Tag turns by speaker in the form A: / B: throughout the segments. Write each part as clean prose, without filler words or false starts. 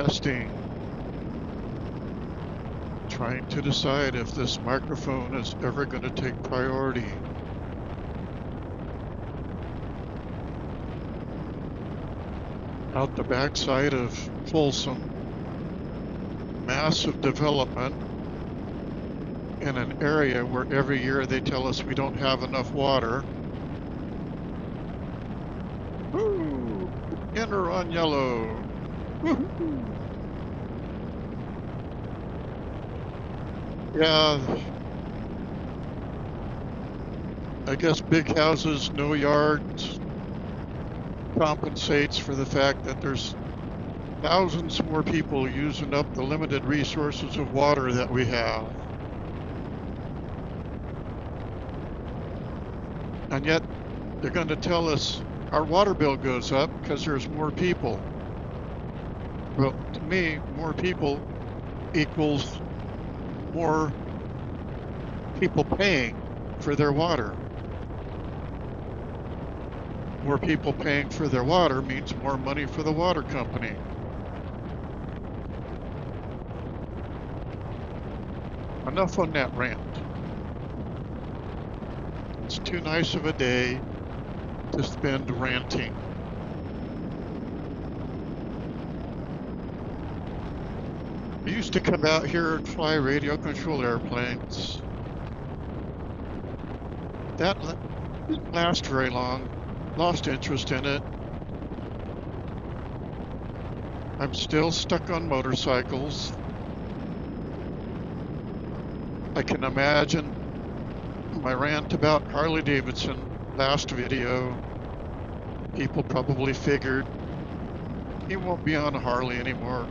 A: Testing. Trying to decide if this microphone is ever going to take priority. Out the backside of Folsom, massive development in an area where every year they tell us we don't have enough water. Woo! Enter on yellow. Woo-hoo. Yeah, I guess big houses, no yards, compensates for the fact that there's thousands more people using up the limited resources of water that we have. And yet they're going to tell us our water bill goes up because there's more people. Well, to me, more people equals more people paying for their water. More people paying for their water means more money for the water company. Enough on that rant. It's too nice of a day to spend ranting. I used to come out here and fly radio controlled airplanes. That didn't last very long. Lost interest in it. I'm still stuck on motorcycles. I can imagine my rant about Harley Davidson last video. People probably figured he won't be on a Harley anymore.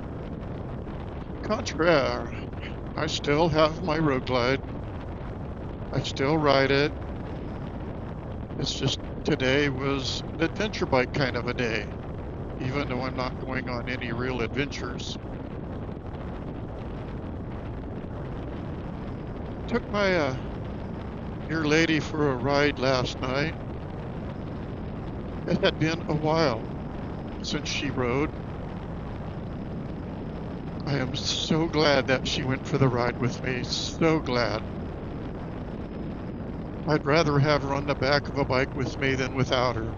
A: Contraire, I still have my road glide. I still ride it. It's just today was an adventure bike kind of a day, even though I'm not going on any real adventures. Took my dear lady for a ride last night. It had been a while since she rode. I am so glad that she went for the ride with me, so glad. I'd rather have her on the back of a bike with me than without her.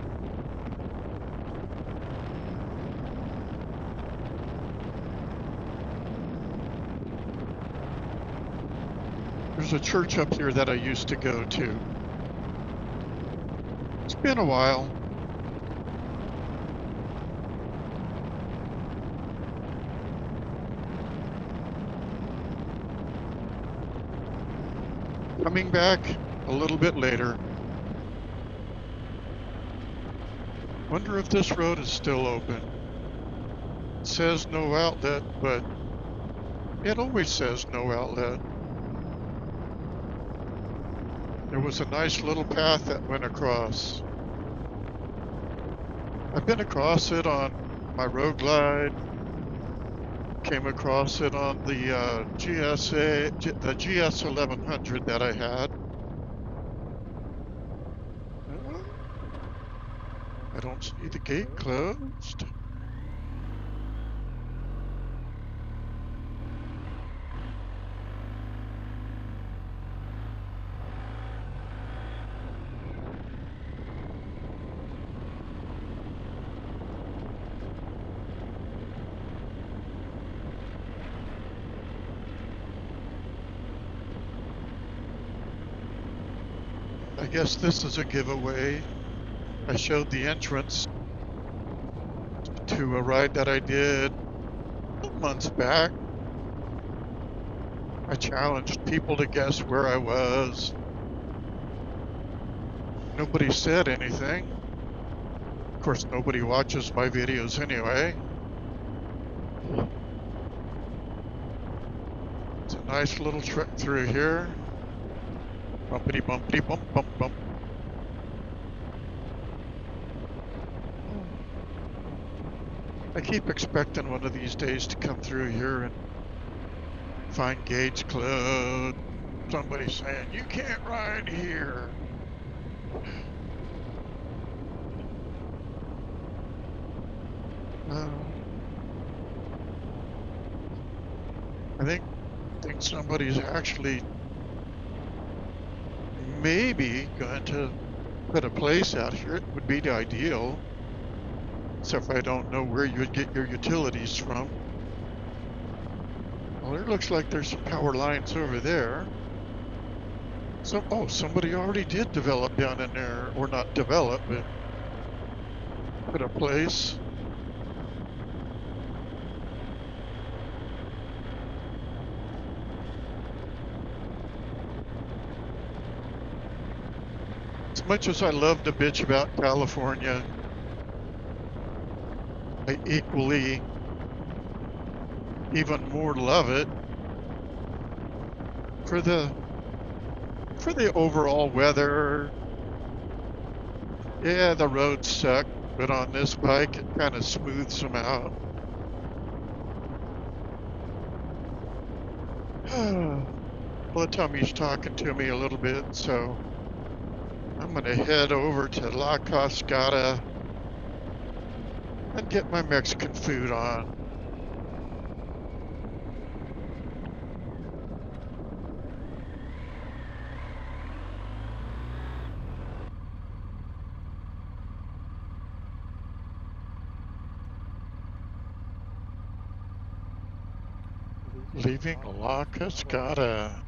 A: There's a church up here that I used to go to. It's been a while. Coming back a little bit later. Wonder if this road is still open. It says no outlet, but it always says no outlet. There was a nice little path that went across. I've been across it on my road glide. Came across it on the the GS 1100 that I had. I don't see the gate closed. I guess this is a giveaway. I showed the entrance to a ride that I did months back. I challenged people to guess where I was. Nobody said anything. Of course, nobody watches my videos anyway. It's a nice little trek through here. Bumpity bumpity bump bump bump. I keep expecting one of these days to come through here and find gates closed. Somebody saying, you can't ride here. I think somebody's actually maybe going to put a place out here. It would be the ideal. Except I don't know where you would get your utilities from. Well, it looks like there's some power lines over there. So, oh, somebody already did develop down in there, or not develop, but put a place. As much as I love to bitch about California, I equally, even more love it for the overall weather. Yeah, the roads suck, but on this bike, it kind of smooths them out. Well, Tommy's talking to me a little bit, so I'm going to head over to La Cascada and get my Mexican food on. Leaving La Cascada.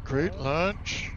A: Great lunch.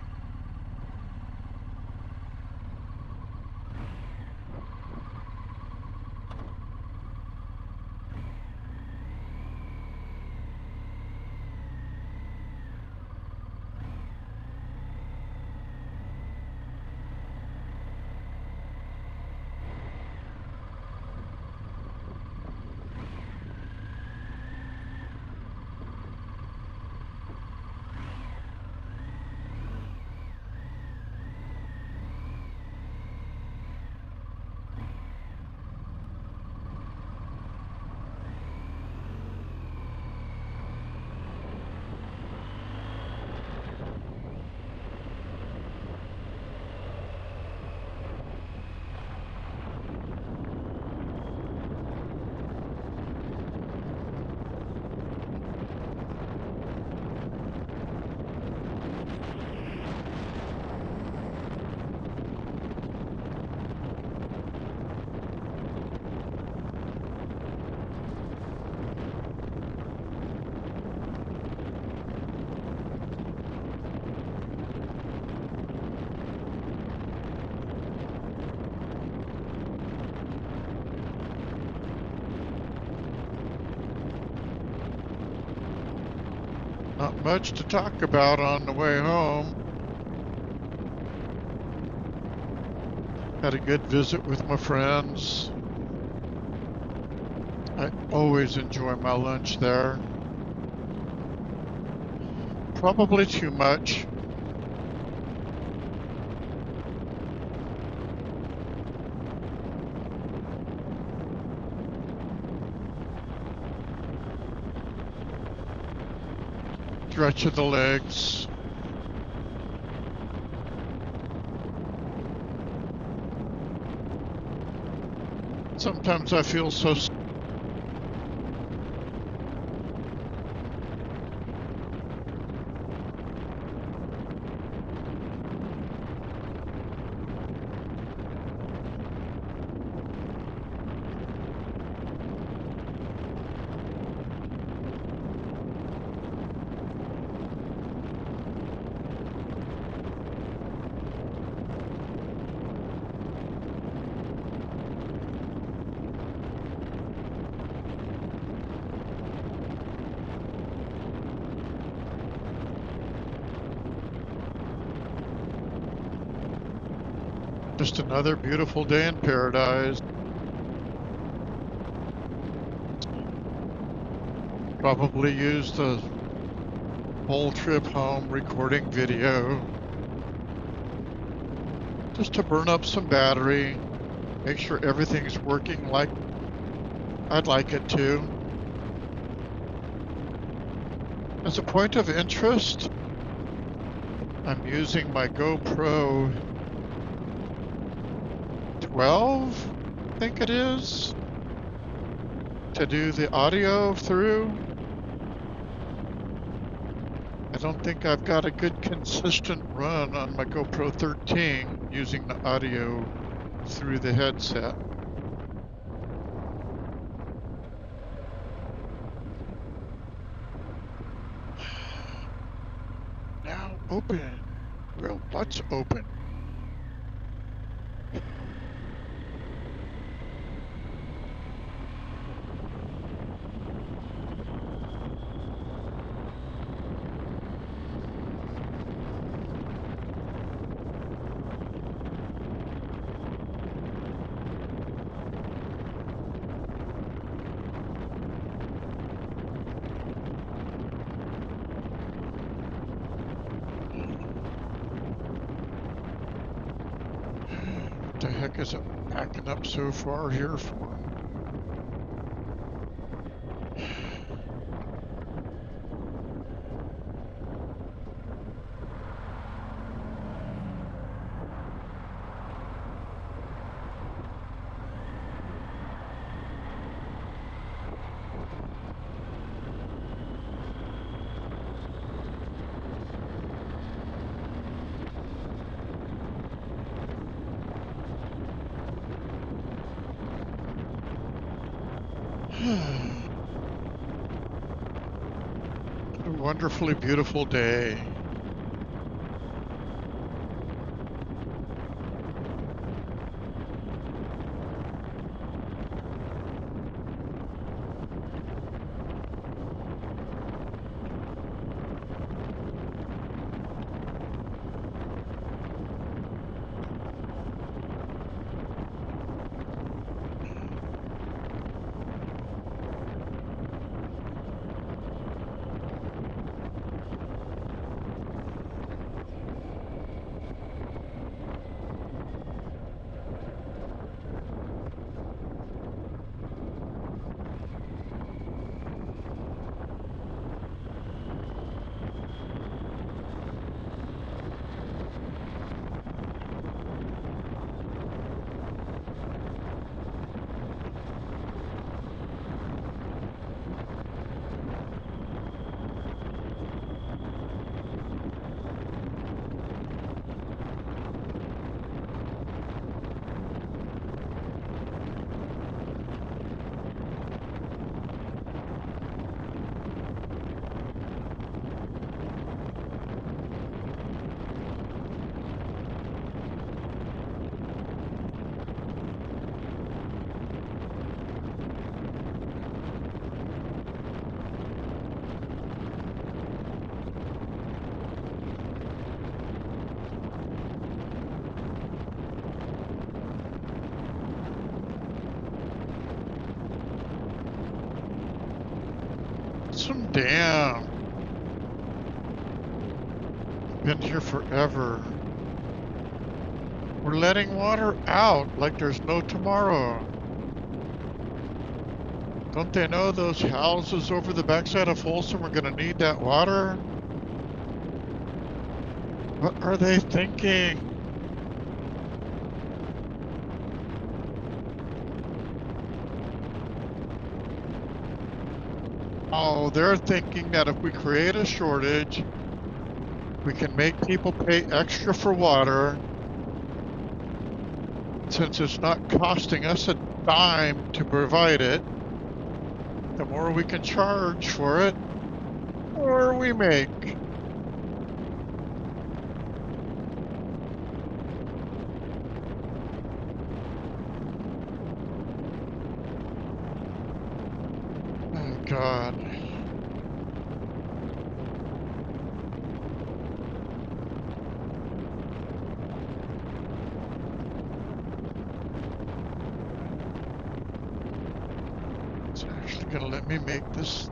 A: Not much to talk about on the way home. Had a good visit with my friends. I always enjoy my lunch there. Probably too much. Stretch of the legs. Sometimes I feel so just another beautiful day in paradise. Probably used the whole trip home recording video just to burn up some battery, make sure everything's working like I'd like it to. As a point of interest, I'm using my GoPro 12, I think it is, to do the audio through. I don't think I've got a good consistent run on my GoPro 13 using the audio through the headset. Now open. Well, let's open. What the heck is it backing up so far here for? A wonderfully beautiful day. Some dam. Been here forever. We're letting water out like there's no tomorrow. Don't they know those houses over the backside of Folsom are gonna need that water? What are they thinking? Oh, they're thinking that if we create a shortage, we can make people pay extra for water. Since it's not costing us a dime to provide it, the more we can charge for it, the more we make. Oh, God. It's actually gonna let me make this.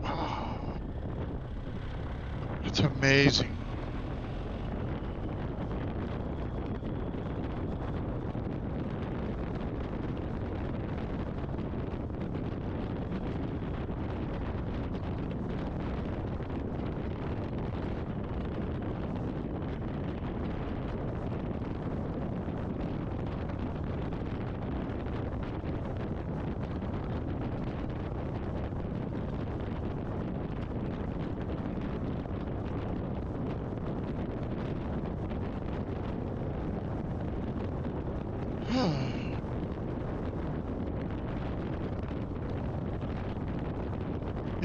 A: Wow. It's amazing.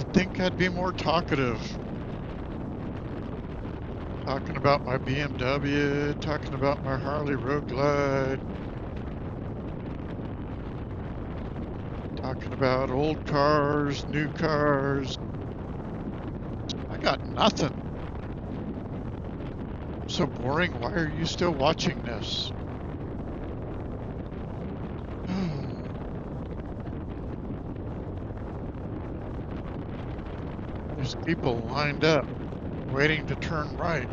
A: You'd think I'd be more talkative. Talking about my BMW, talking about my Harley Road Glide, talking about old cars, new cars. I got nothing. So boring. Why are you still watching this? There's people lined up, waiting to turn right.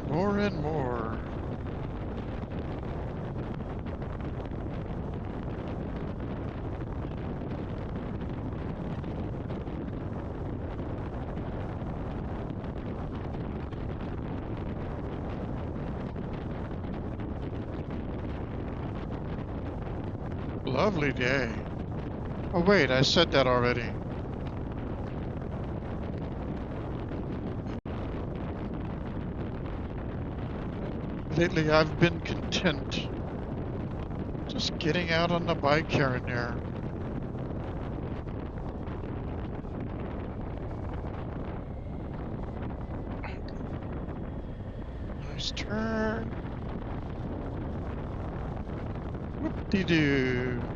A: More and more. Lovely day. Oh wait, I said that already. Lately I've been content. Just getting out on the bike here and there. Nice turn. Whoop-de-doo.